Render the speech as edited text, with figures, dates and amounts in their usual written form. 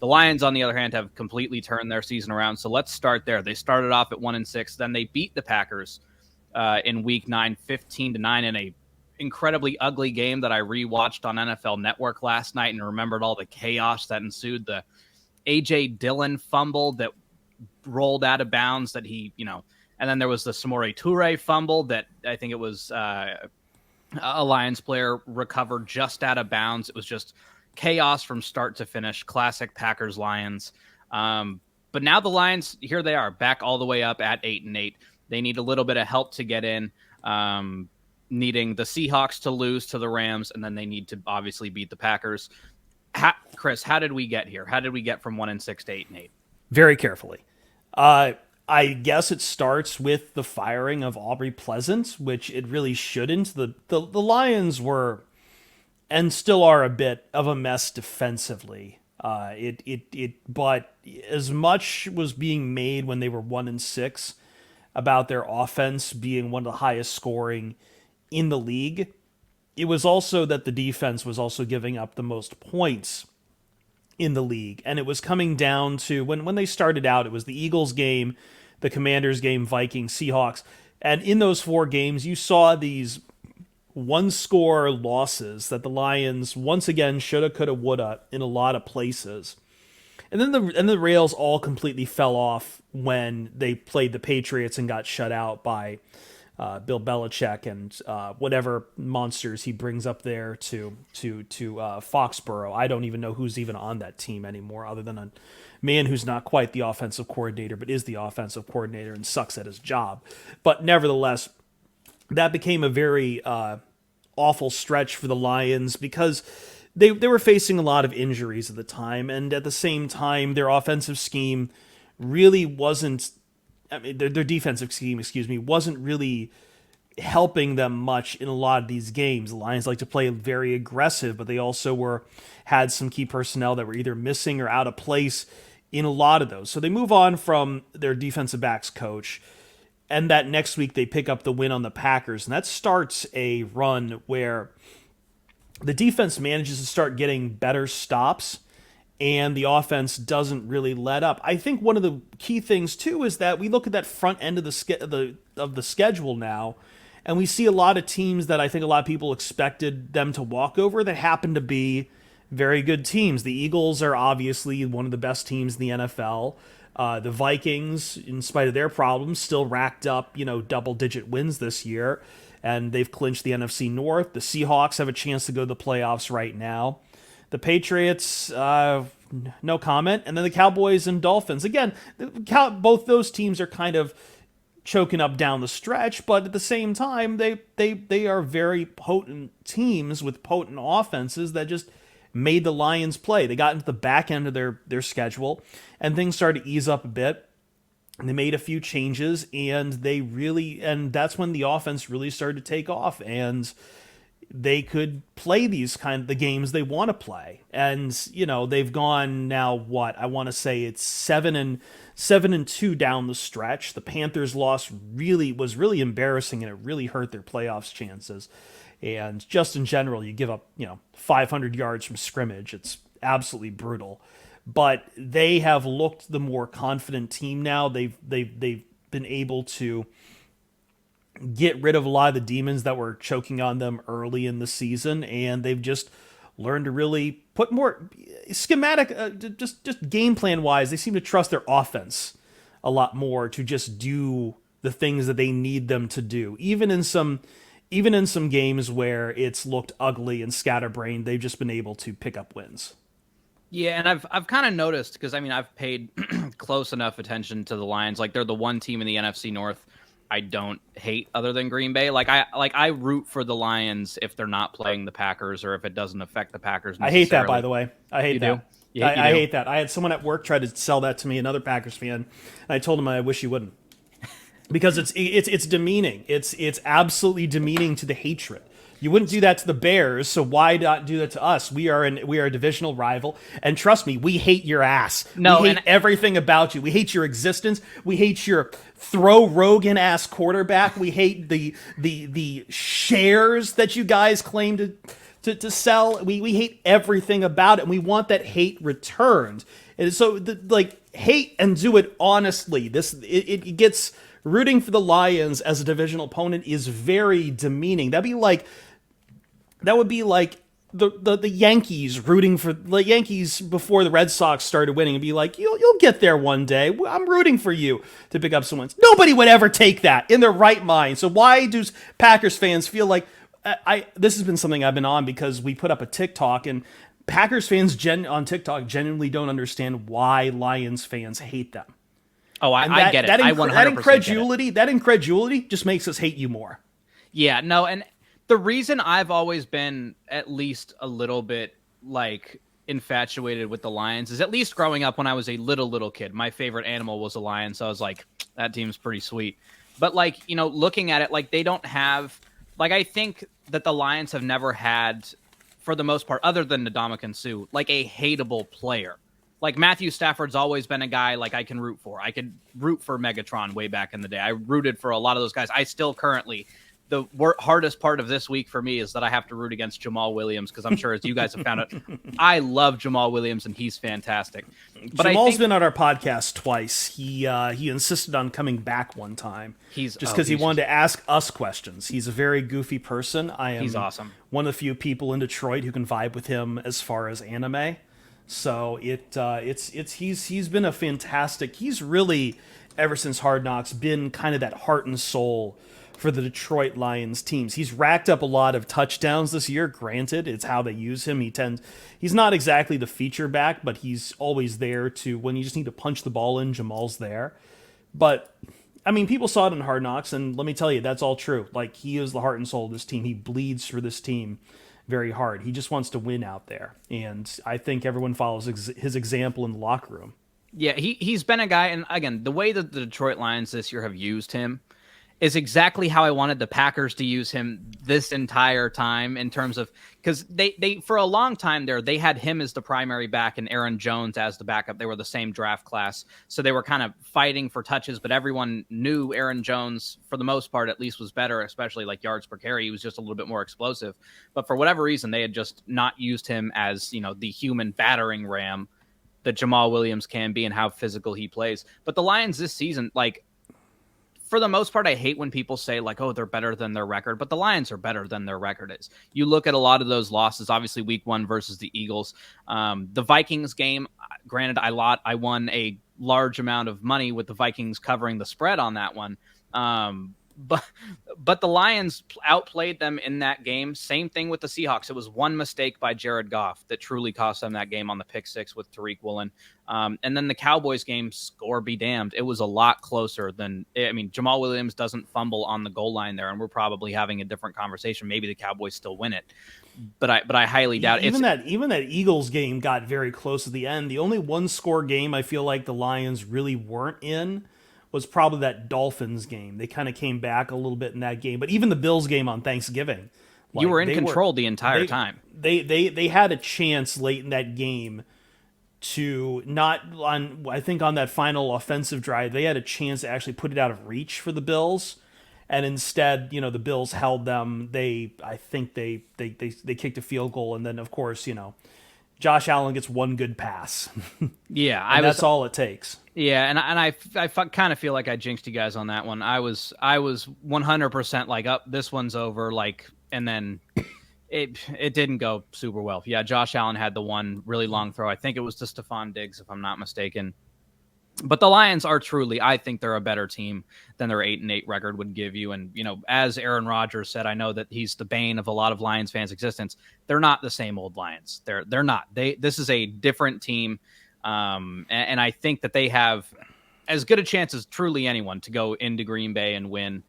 The Lions, on the other hand, have completely turned their season around. So let's start there. They started off at 1-6, then they beat the Packers in Week 9, 15-9 in a incredibly ugly game that I rewatched on NFL Network last night and remembered all the chaos that ensued. The A.J. Dillon fumble that rolled out of bounds that he, and then there was the Samori Toure fumble that I think it was a Lions player recovered just out of bounds. It was just chaos from start to finish. Classic Packers Lions. But now the Lions, here they are, back all the way up at 8-8. They need a little bit of help to get in, needing the Seahawks to lose to the Rams, and then they need to obviously beat the Packers. Chris, how did we get here? How did we get from 1-6 to 8-8? Very carefully. I guess it starts with the firing of Aubrey Pleasant, which it really shouldn't. The Lions were and still are a bit of a mess defensively. But as much was being made when they were 1-6 about their offense being one of the highest scoring in the league, it was also that the defense was also giving up the most points in the league. And it was coming down to when they started out, it was the Eagles game, the Commanders game, Vikings, Seahawks. And in those 4 games, you saw these one-score losses that the Lions once again shoulda, coulda, woulda in a lot of places. And then the rails all completely fell off when they played the Patriots and got shut out by Bill Belichick and whatever monsters he brings up there to Foxborough. I don't even know who's even on that team anymore, other than a man who's not quite the offensive coordinator, but is the offensive coordinator and sucks at his job. But nevertheless, that became a very awful stretch for the Lions because they were facing a lot of injuries at the time, and at the same time, their offensive scheme really wasn't. I mean, their defensive scheme, wasn't really helping them much in a lot of these games. The Lions like to play very aggressive, but they also had some key personnel that were either missing or out of place in a lot of those. So they move on from their defensive backs coach, and that next week they pick up the win on the Packers, and that starts a run where the defense manages to start getting better stops, and the offense doesn't really let up. I think one of the key things too is that we look at that front end of the schedule now, and we see a lot of teams that I think a lot of people expected them to walk over that happen to be very good teams. The Eagles are obviously one of the best teams in the NFL. The Vikings, in spite of their problems, still racked up double-digit wins this year, and they've clinched the NFC North. The Seahawks have a chance to go to the playoffs right now. The Patriots, no comment. And then the Cowboys and Dolphins. Again, both those teams are kind of choking up down the stretch, but at the same time, they are very potent teams with potent offenses that just made the Lions play. They got into the back end of their schedule, and things started to ease up a bit. And they made a few changes, and that's when the offense really started to take off, and they could play the games they want to play. And, they've gone now, I want to say it's 7-2 down the stretch. The Panthers loss was really embarrassing, and it really hurt their playoffs chances. And just in general, you give up, 500 yards from scrimmage. It's absolutely brutal. But they have looked the more confident team now. They've been able to get rid of a lot of the demons that were choking on them early in the season, and they've just learned to really put more schematic, just game plan wise. They seem to trust their offense a lot more to just do the things that they need them to do, even in some games where it's looked ugly and scatterbrained. They've just been able to pick up wins. Yeah, and I've kind of noticed, because I've paid close enough attention to the Lions. Like, they're the one team in the NFC North I don't hate other than Green Bay. I root for the Lions if they're not playing the Packers or if it doesn't affect the Packers necessarily. I hate that, by the way. I hate that. I hate that. I had someone at work try to sell that to me, another Packers fan, and I told him I wish you wouldn't. Because it's demeaning. It's absolutely demeaning to the hatred. You wouldn't do that to the Bears, so why not do that to us? We are a divisional rival, and trust me, we hate your ass. No, we hate everything about you. We hate your existence. We hate your throw Rogan ass quarterback. We hate the shares that you guys claim to sell. We hate everything about it, and we want that hate returned. And so, hate and do it honestly. It gets rooting for the Lions as a divisional opponent is very demeaning. That would be like the Yankees rooting for the Yankees before the Red Sox started winning and be like, you'll get there one day. I'm rooting for you to pick up some wins. Nobody would ever take that in their right mind. So why do Packers fans feel like this has been something I've been on because we put up a TikTok and Packers fans on TikTok genuinely don't understand why Lions fans hate them. Oh, I get it. I 100% that incredulity just makes us hate you more. Yeah, no, and the reason I've always been at least a little bit like infatuated with the Lions is at least growing up when I was a little kid. My favorite animal was a lion, so I was like, that team's pretty sweet. But like, looking at it, like they don't have, like I think that the Lions have never had, for the most part, other than Ndamukong Suh, like a hateable player. Like Matthew Stafford's always been a guy like I can root for. I could root for Megatron way back in the day. I rooted for a lot of those guys. I still currently, the hardest part of this week for me is that I have to root against Jamal Williams because I'm sure as you guys have found out, I love Jamal Williams and he's fantastic. But Jamal's been on our podcast twice. He insisted on coming back one time. He wanted to ask us questions. He's a very goofy person. He's awesome. One of the few people in Detroit who can vibe with him as far as anime. So he's been a fantastic. He's really, ever since Hard Knocks, been kind of that heart and soul for the Detroit Lions teams. He's racked up a lot of touchdowns this year. Granted, it's how they use him. He's not exactly the feature back, but he's always there to, when you just need to punch the ball in, Jamal's there. But I mean, people saw it in Hard Knocks, and let me tell you, that's all true. Like, he is the heart and soul of this team. He bleeds for this team very hard. He just wants to win out there. And I think everyone follows his example in the locker room. Yeah, he's been a guy, and again, the way that the Detroit Lions this year have used him is exactly how I wanted the Packers to use him this entire time in terms of, because they for a long time there, they had him as the primary back and Aaron Jones as the backup. They were the same draft class. So they were kind of fighting for touches, but everyone knew Aaron Jones, for the most part, at least was better, especially like yards per carry. He was just a little bit more explosive. But for whatever reason, they had just not used him as, the human battering ram that Jamal Williams can be and how physical he plays. But the Lions this season, like, for the most part, I hate when people say like, oh, they're better than their record, but the Lions are better than their record is. You look at a lot of those losses, obviously week 1 versus the Eagles, the Vikings game, granted, I won a large amount of money with the Vikings covering the spread on that one. But the Lions outplayed them in that game. Same thing with the Seahawks. It was one mistake by Jared Goff that truly cost them that game on the pick 6 with Tariq Woolen. And then the Cowboys game, score be damned, it was a lot closer than, Jamal Williams doesn't fumble on the goal line there, and we're probably having a different conversation. Maybe the Cowboys still win it, but I highly doubt it. Even that Eagles game got very close at the end. The only one score game I feel like the Lions really weren't in was probably that Dolphins game. They kind of came back a little bit in that game, but even the Bills game on Thanksgiving, you were in control the entire time. They had a chance late in that game to I think on that final offensive drive, they had a chance to actually put it out of reach for the Bills. And instead, the Bills held them. I think they kicked a field goal. And then of course, Josh Allen gets one good pass. Yeah, that's all it takes. Yeah, and I kind of feel like I jinxed you guys on that one. I was 100% like, up, this one's over, like, and then it didn't go super well. Yeah, Josh Allen had the one really long throw. I think it was to Stephon Diggs, if I'm not mistaken. But the Lions are truly, I think they're a better team than their 8-8 record would give you. And, as Aaron Rodgers said, I know that he's the bane of a lot of Lions fans' existence. They're not the same old Lions. They're not. This is a different team. And I think that they have as good a chance as truly anyone to go into Green Bay and win.